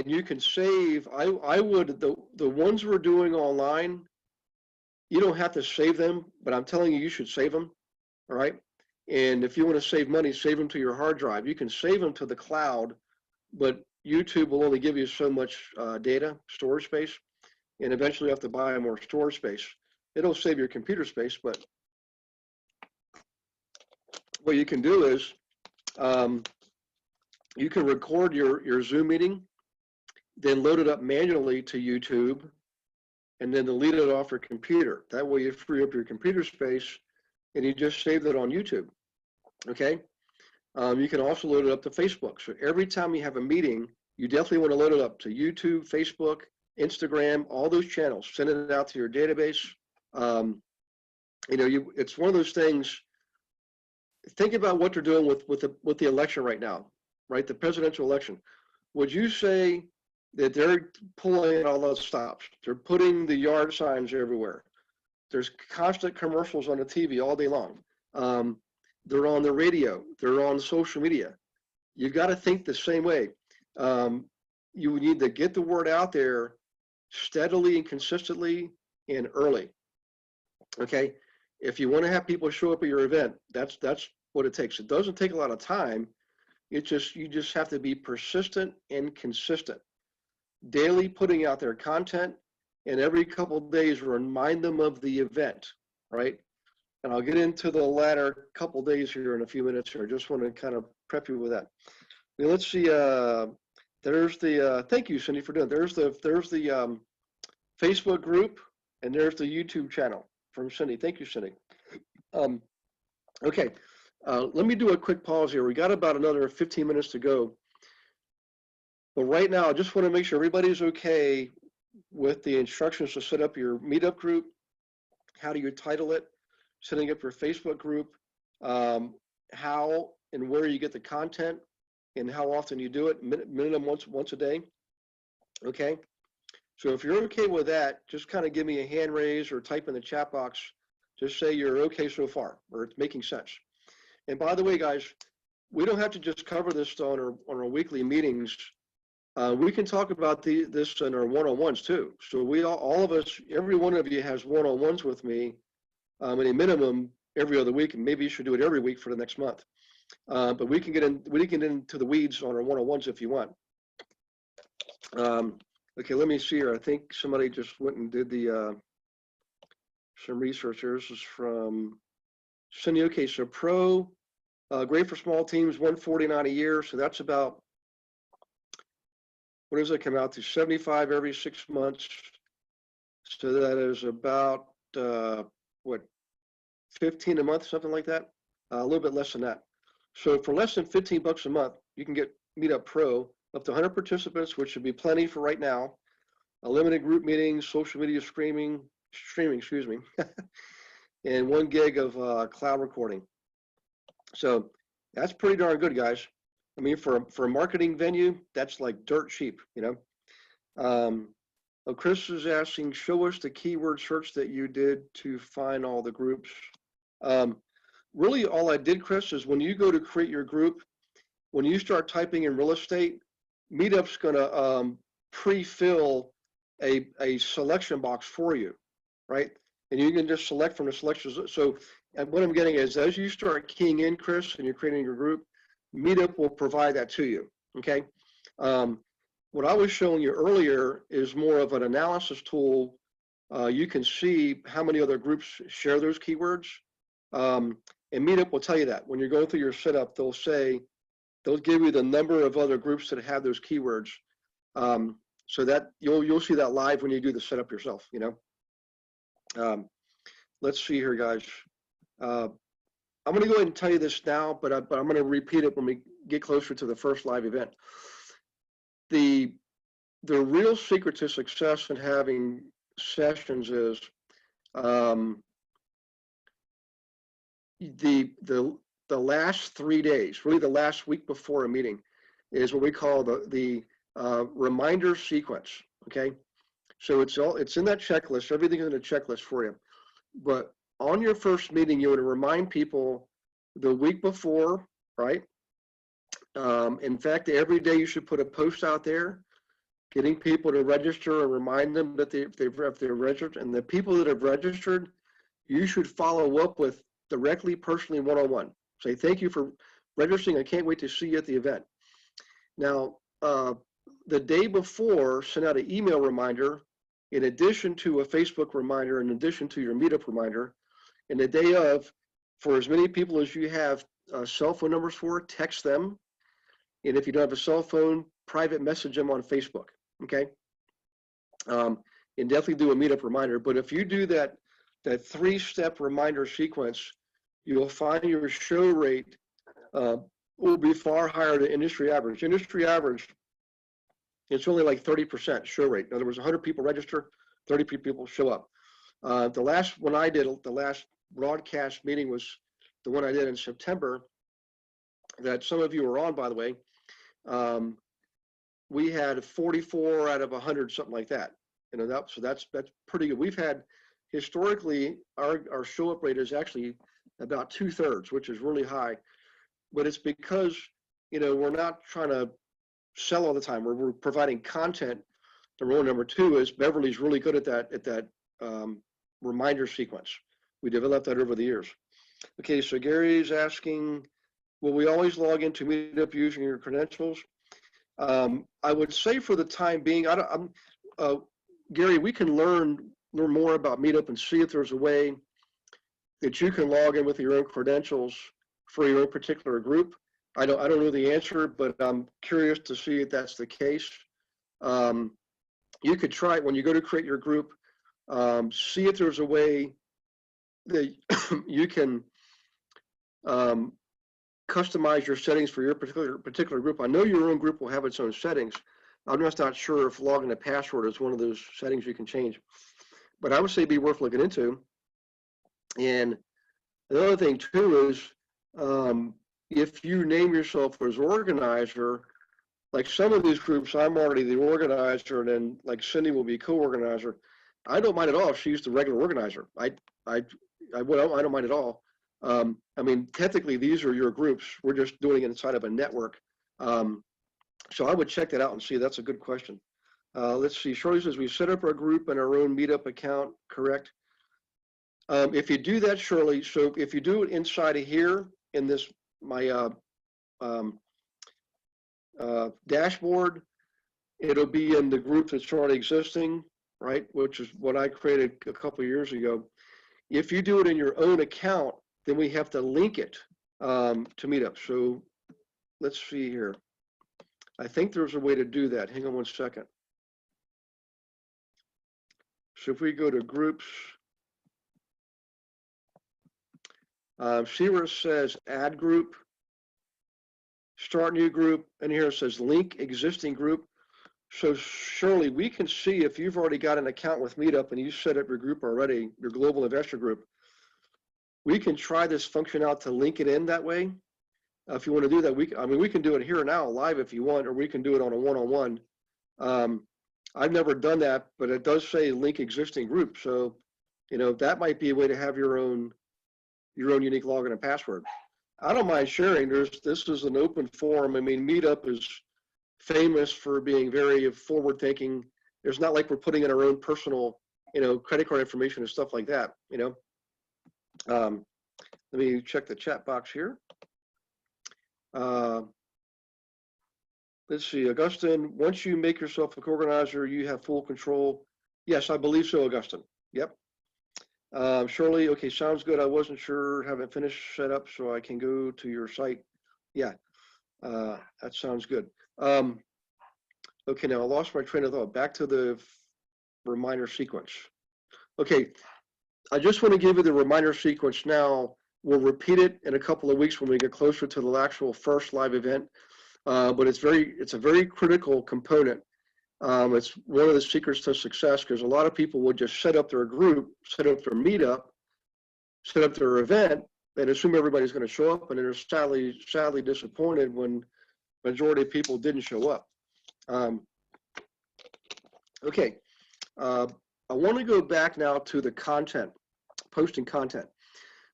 you can save, I would, the ones we're doing online, you don't have to save them, but I'm telling you, you should save them, all right? And if you want to save money, save them to your hard drive. You can save them to the cloud, but YouTube will only give you so much data, storage space, and eventually you have to buy more storage space. it'll save your computer space, but what you can do is you can record your Zoom meeting, then load it up manually to YouTube, and then delete it off your computer. That way you free up your computer space and you just save it on YouTube, okay? You can also load it up to Facebook. So every time you have a meeting, you definitely want to load it up to YouTube, Facebook, Instagram, all those channels. Send it out to your database. It's one of those things. Think about what they're doing with the election right now, right? The presidential election. Would you say that they're pulling all those stops? They're putting the yard signs everywhere. There's constant commercials on the TV all day long. They're on the radio. They're on social media. You've got to think the same way. You need to get the word out there steadily and consistently and early. Okay, if you want to have people show up at your event, that's what it takes. It doesn't take a lot of time. You just have to be persistent and consistent. Daily putting out their content, and every couple of days remind them of the event, right? And I'll get into the latter couple of days here in a few minutes here. I just want to kind of prep you with that. Now, let's see. There's the thank you, Cindy, for doing. There's the Facebook group, and there's the YouTube channel from Cindy. Thank you, Cindy. Okay, let me do a quick pause here. We got about another 15 minutes to go. But right now, I just want to make sure everybody's okay with the instructions to set up your Meetup group. How do you title it? Setting up your Facebook group. How and where you get the content, and how often you do it. Minimum once a day. Okay. So if you're okay with that, just kind of give me a hand raise or type in the chat box. Just say you're okay so far, or it's making sense. And by the way, guys, we don't have to just cover this on our weekly meetings. We can talk about this in our one-on-ones too. So we all of us, every one of you has one-on-ones with me, at a minimum every other week, and maybe you should do it every week for the next month. But we can get into the weeds on our one-on-ones if you want. Okay, let me see here. I think somebody just went and did some research here. This is from Cindy. Okay, so great for small teams, $149 a year. So that's about, what does that come out to? 75 every 6 months. So that is about, what, 15 a month, something like that? A little bit less than that. So for less than 15 bucks a month, you can get Meetup Pro, up to 100 participants, which should be plenty for right now. Limited group meetings, social media streaming, excuse me, and 1 gig of cloud recording. So that's pretty darn good, guys. I mean, for a marketing venue, that's like dirt cheap, you know. Chris is asking, show us the keyword search that you did to find all the groups. Really, all I did, Chris, is when you go to create your group, when you start typing in real estate, Meetup's going to pre-fill a selection box for you, right? And you can just select from the selections. So what I'm getting is, as you start keying in, Chris, and you're creating your group, Meetup will provide that to you, okay? What I was showing you earlier is more of an analysis tool. You can see how many other groups share those keywords. And Meetup will tell you that. When you're going through your setup, they'll give you the number of other groups that have those keywords. So that you'll see that live when you do the setup yourself, you know. Let's see here, guys. I'm going to go ahead and tell you this now, but I'm going to repeat it when we get closer to the first live event. The real secret to success in having sessions is the last 3 days, really the last week before a meeting, is what we call the reminder sequence. Okay, so it's in that checklist. Everything's in a checklist for you. But on your first meeting, you want to remind people the week before, right? In fact, every day you should put a post out there, getting people to register and remind them that if they're registered. And the people that have registered, you should follow up with directly, personally, one-on-one. Say, thank you for registering. I can't wait to see you at the event. Now, the day before, send out an email reminder in addition to a Facebook reminder, in addition to your Meetup reminder, in the day of, for as many people as you have cell phone numbers for, text them. And if you don't have a cell phone, private message them on Facebook, okay? And definitely do a Meetup reminder. But if you do that 3-step reminder sequence, you'll find your show rate will be far higher than industry average. Industry average, it's only like 30% show rate. In other words, 100 people register, 30 people show up. The last one I did, the last broadcast meeting was the one I did in September that some of you were on, by the way. We had 44 out of 100, something like that. So that's pretty good. We've had historically our show up rate is actually about 2/3, which is really high. But it's because we're not trying to sell all the time. We're providing content. The rule number 2 is Beverly's really good at that reminder sequence. We developed that over the years. Okay, so Gary's asking, will we always log into Meetup using your credentials? I would say for the time being, Gary, we can learn more about Meetup and see if there's a way that you can log in with your own credentials for your own particular group. I don't know the answer, but I'm curious to see if that's the case. You could try it when you go to create your group. See if there's a way that you can customize your settings for your particular group. I know your own group will have its own settings. I'm just not sure if logging a password is one of those settings you can change. But I would say be worth looking into. And another thing too is if you name yourself as organizer, like some of these groups, I'm already the organizer, and then like Cindy will be co-organizer. I don't mind at all if she's the regular organizer. I don't mind at all. I mean, technically, these are your groups. We're just doing it inside of a network. So I would check that out and see. That's a good question. Let's see. Shirley says, we set up our group and our own Meetup account, correct? If you do that, Shirley, so if you do it inside of here in this, my dashboard, it'll be in the group that's already existing, right? Which is what I created a couple of years ago. If you do it in your own account, then we have to link it to Meetup. So let's see here. I think there's a way to do that. Hang on one second. So if we go to groups, see where it says add group, start new group, and here it says link existing group. So surely we can see if you've already got an account with Meetup and you set up your group already, your global investor group, we can try this function out to link it in that way. If you want to do that, we can do it here now live if you want, or we can do it on a one-on-one. I've never done that, but it does say link existing group. So, that might be a way to have your own unique login and password. I don't mind sharing. This is an open forum. I mean, Meetup is famous for being very forward-thinking. There's not like we're putting in our own personal, credit card information and stuff like that. Let me check the chat box here. Let's see, Augustine, once you make yourself a co-organizer, you have full control. Yes, I believe so, Augustine. Yep. Shirley, okay, sounds good. I wasn't sure, haven't finished setup, so I can go to your site. Yeah, that sounds good. Okay, now I lost my train of thought. Back to the reminder sequence. Okay, I just want to give you the reminder sequence now. We'll repeat it in a couple of weeks when we get closer to the actual first live event. But it's a very critical component. It's one of the secrets to success, because a lot of people would just set up their group, set up their Meetup, set up their event, and assume everybody's going to show up, and they're sadly disappointed when majority of people didn't show up. Okay, I want to go back now to the content, posting content.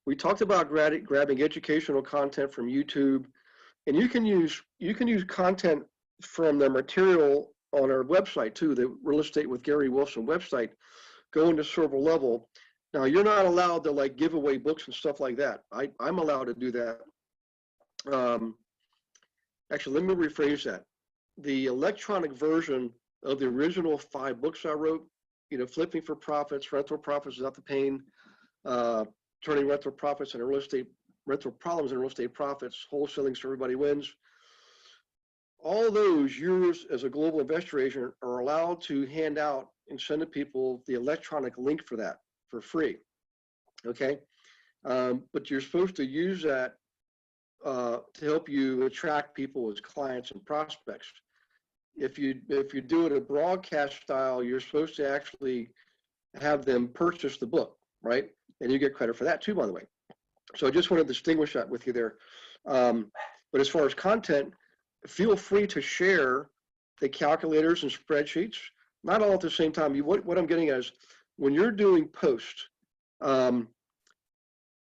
We talked about grabbing educational content from YouTube, and you can use content from the material on our website too, the Real Estate with Gary Wilson website. Go into server level. Now you're not allowed to like give away books and stuff like that. I'm allowed to do that. Actually, let me rephrase that. The electronic version of the original 5 books I wrote flipping for profits, rental profits without the pain, turning rental profits into rental problems and real estate profits, wholesaling so everybody wins. All those, yours as a global investor agent are allowed to hand out and send to people the electronic link for that for free. Okay, but you're supposed to use that to help you attract people as clients and prospects. If you do it a broadcast style, you're supposed to actually have them purchase the book, right? And you get credit for that too, by the way. So I just want to distinguish that with you there. But as far as content, feel free to share the calculators and spreadsheets, not all at the same time. What I'm getting at is when you're doing posts,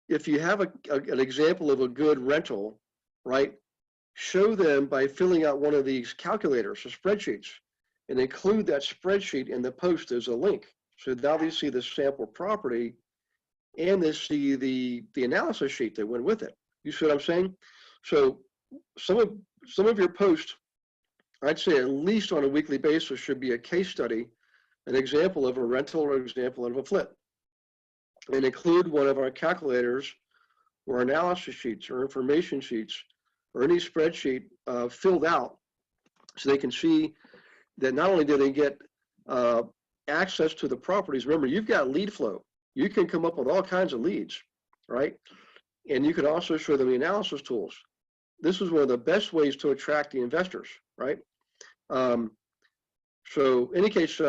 if you have an example of a good rental, right, show them by filling out one of these calculators or spreadsheets and include that spreadsheet in the post as a link. So now they see the sample property and they see the analysis sheet that went with it. You see what I'm saying? So some of your posts, I'd say at least on a weekly basis, should be a case study, an example of a rental or example of a flip, and include one of our calculators or analysis sheets or information sheets or any spreadsheet filled out so they can see that not only do they get access to the properties, remember, you've got lead flow. You can come up with all kinds of leads, right? And you can also show them the analysis tools. This is one of the best ways to attract the investors, right? So in any case,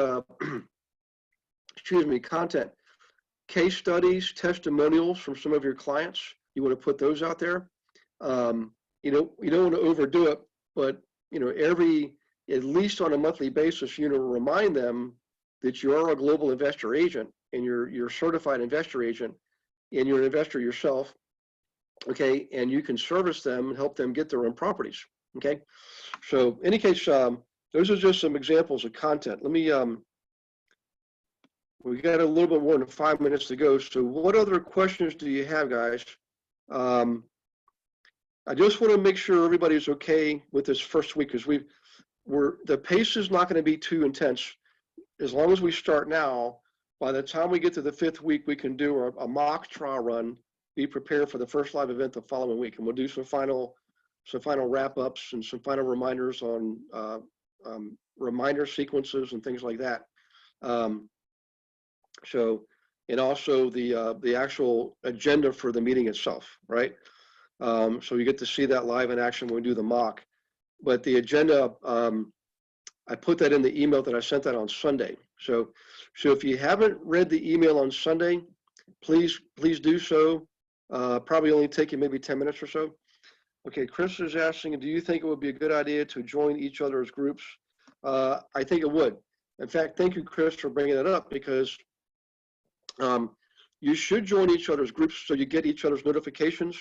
excuse me, content, case studies, testimonials from some of your clients, you want to put those out there. You don't want to overdo it, but at least on a monthly basis, remind them that you are a global investor agent and you're a certified investor agent and you're an investor yourself, okay, and you can service them and help them get their own properties, okay? So in any case, those are just some examples of content. Let me, we got a little bit more than 5 minutes to go. So what other questions do you have, guys? I just want to make sure everybody's okay with this first week because the pace is not going to be too intense. As long as we start now, by the time we get to the 5th week, we can do a mock trial run, be prepared for the first live event the following week. And we'll do some final wrap-ups and some final reminders on reminder sequences and things like that. So, and also the actual agenda for the meeting itself, right? So you get to see that live in action when we do the mock. But the agenda, I put that in the email that I sent that on Sunday. So if you haven't read the email on Sunday, please do so. Probably only take you maybe 10 minutes or so. Okay, Chris is asking, do you think it would be a good idea to join each other's groups? I think it would. In fact, thank you, Chris, for bringing it up because you should join each other's groups so you get each other's notifications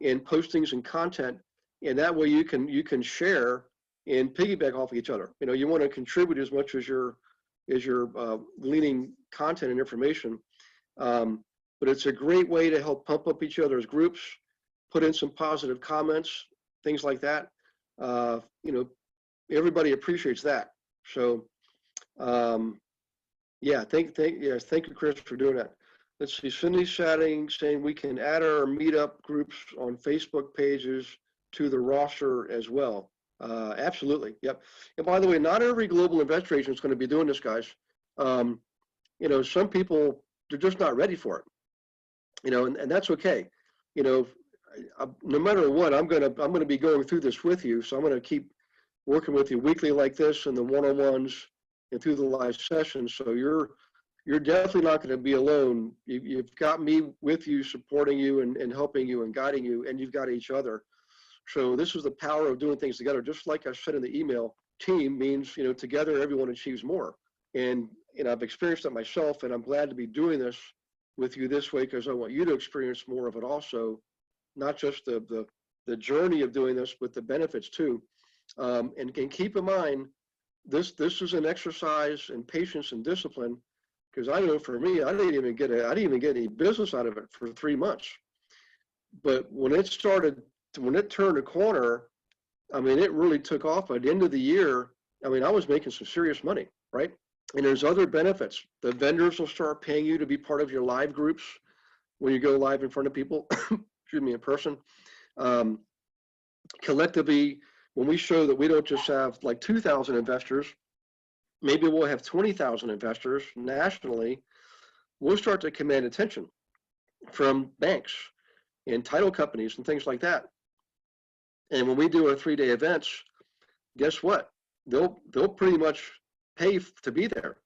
and postings and content, and that way you can share and piggyback off of each other. You want to contribute as much as you're gleaning content and information, but it's a great way to help pump up each other's groups, put in some positive comments, things like that. Everybody appreciates that. So yeah, thank you, Chris, for doing that. Let's see, Cindy's saying we can add our Meetup groups on Facebook pages to the roster as well. Absolutely, yep. And by the way, not every global investor agent is going to be doing this, guys. Some people, they're just not ready for it. And that's okay. No matter what, I'm gonna be going through this with you. So I'm gonna keep working with you weekly like this and the one-on-ones and through the live sessions. So you're definitely not going to be alone. You've got me with you, supporting you and helping you and guiding you, and you've got each other. So this is the power of doing things together. Just like I said in the email, team means, together everyone achieves more. And I've experienced that myself, and I'm glad to be doing this with you this way because I want you to experience more of it also, not just the journey of doing this, but the benefits too. And keep in mind, this is an exercise in patience and discipline. Because I know for me, I didn't even get any business out of it for 3 months. But when it turned a corner, I mean, it really took off. By the end of the year, I mean, I was making some serious money, right? And there's other benefits. The vendors will start paying you to be part of your live groups when you go live in front of people, excuse me, in person. Um, Collectively, when we show that we don't just have like 2,000 investors, maybe we'll have 20,000 investors nationally, we'll start to command attention from banks and title companies and things like that. And when we do our 3-day events, guess what? They'll pretty much pay to be there.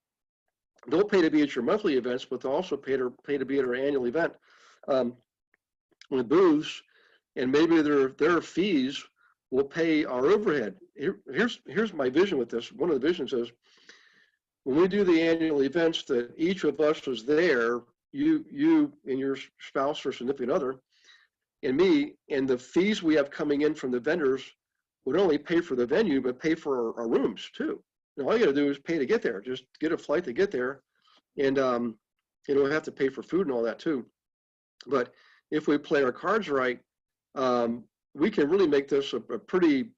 They'll pay to be at your monthly events, but they'll also pay to be at our annual event with booths, and maybe their fees will pay our overhead. Here's my vision with this. One of the visions is when we do the annual events that each of us is there, you and your spouse or significant other, and me, and the fees we have coming in from the vendors would only pay for the venue, but pay for our rooms too. And all you got to do is pay to get there. Just get a flight to get there, and you don't have to pay for food and all that too. But if we play our cards right, we can really make this a pretty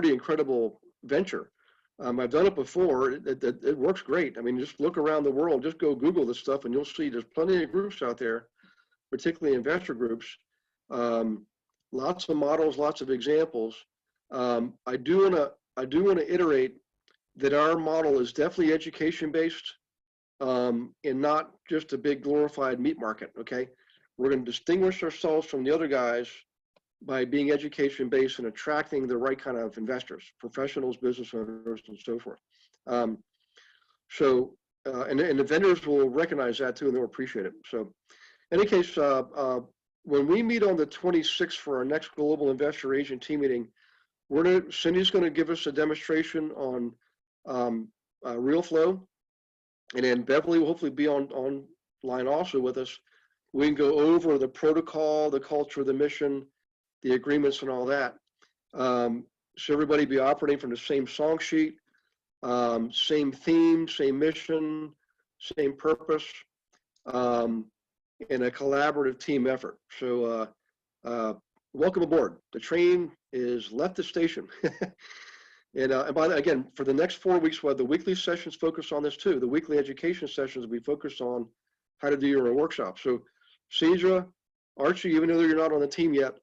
incredible venture. I've done it before. It works great. I mean, just look around the world. Just go Google this stuff, and you'll see there's plenty of groups out there, particularly investor groups. Lots of models, lots of examples. I do want to iterate that our model is definitely education based, and not just a big glorified meat market. Okay, we're going to distinguish ourselves from the other guys by being education based and attracting the right kind of investors, professionals, business owners, and so forth. And the vendors will recognize that too, and they'll appreciate it. So, in any case, when we meet on the 26th for our next Global Investor Agent Team meeting, Cindy's going to give us a demonstration on Real Flow, and then Beverly will hopefully be online also with us. We can go over the protocol, the culture, the mission, the agreements, and all that. So everybody be operating from the same song sheet, same theme, same mission, same purpose, in a collaborative team effort. So welcome aboard. The train is left the station. And by the, again, for the next 4 weeks, we'll have the weekly sessions focused on this too. The weekly education sessions will be focused on how to do your own workshop. So Cedra, Archie, even though you're not on the team yet,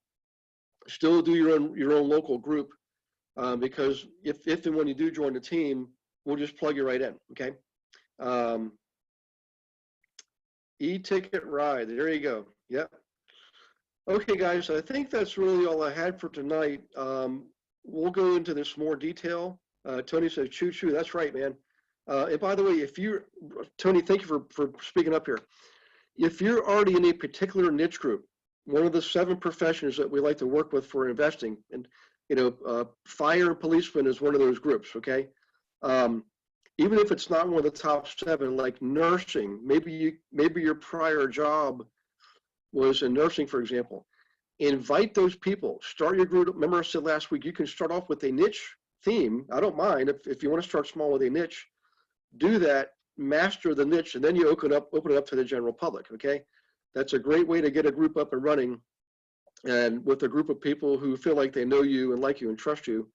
still do your own local group, because if and when you do join the team, we'll just plug you right in. Okay. E-ticket ride. There you go. Yep. Okay, guys. I think that's really all I had for tonight. We'll go into this more detail. Tony says, choo choo. That's right, man. And by the way, Tony, thank you for speaking up here. If you're already in a particular niche group, one of the 7 professions that we like to work with for investing, and fire and policeman is one of those groups. Okay, even if it's not one of the top 7, like nursing, maybe your prior job was in nursing, for example. Invite those people. Start your group. Remember I said last week, you can start off with a niche theme. I don't mind if you want to start small with a niche. Do that. Master the niche, and then you open it up to the general public. Okay. That's a great way to get a group up and running, and with a group of people who feel like they know you and like you and trust you,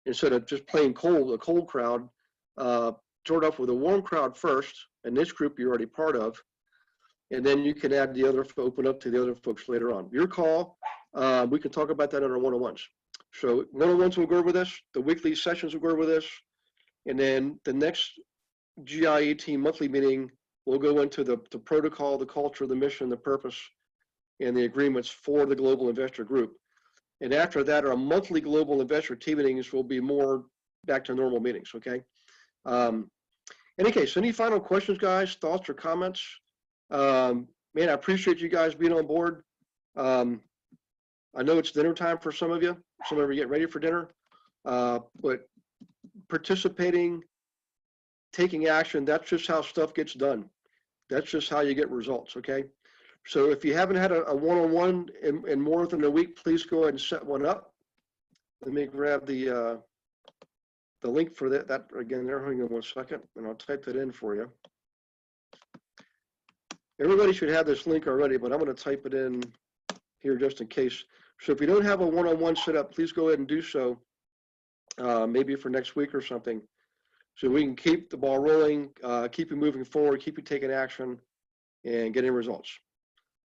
instead of just playing a cold crowd. Start off with a warm crowd first, a niche group you're already part of, and then you can add open up to the other folks later on. Your call. We can talk about that in our one-on-ones. So one-on-ones will go over this, the weekly sessions will go over this, and then the next GIA Team monthly meeting, we'll go into the protocol, the culture, the mission, the purpose, and the agreements for the Global Investor Group. And after that, our monthly Global Investor Team meetings will be more back to normal meetings, okay? Any case, any final questions, guys, thoughts or comments? Man, I appreciate you guys being on board. I know it's dinner time for some of you. Some of you get ready for dinner, but participating, taking action, that's just how stuff gets done. That's just how you get results, okay? So if you haven't had a one-on-one in more than a week, please go ahead and set one up. Let me grab the link for that again there. Hang on one second, and I'll type it in for you. Everybody should have this link already, but I'm going to type it in here just in case. So if you don't have a one-on-one set up, please go ahead and do so, maybe for next week or something. so we can keep the ball rolling, keep you moving forward, keep you taking action, and getting results.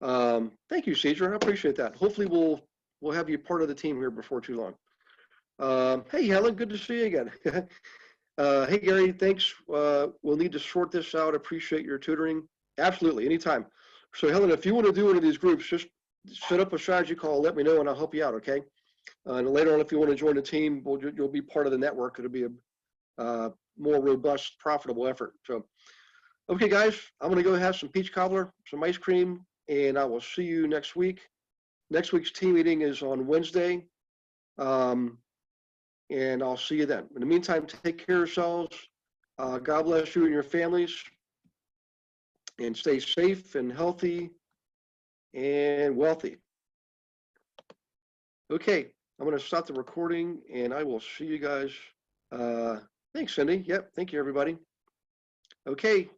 Thank you, Cedra. I appreciate that. Hopefully we'll have you part of the team here before too long. Hey, Helen, good to see you again. Hey, Gary, thanks. We'll need to sort this out. Appreciate your tutoring. Absolutely, anytime. So, Helen, if you want to do one of these groups, just set up a strategy call, let me know, and I'll help you out, okay? And later on, if you want to join the team, you'll be part of the network. It'll be a more robust, profitable effort. So, okay, guys, I'm going to go have some peach cobbler, some ice cream, and I will see you next week. Next week's team meeting is on Wednesday, and I'll see you then. In the meantime, take care of yourselves. God bless you and your families, and stay safe and healthy and wealthy. Okay, I'm going to stop the recording, and I will see you guys. Thanks, Cindy. Yep, thank you, everybody. Okay.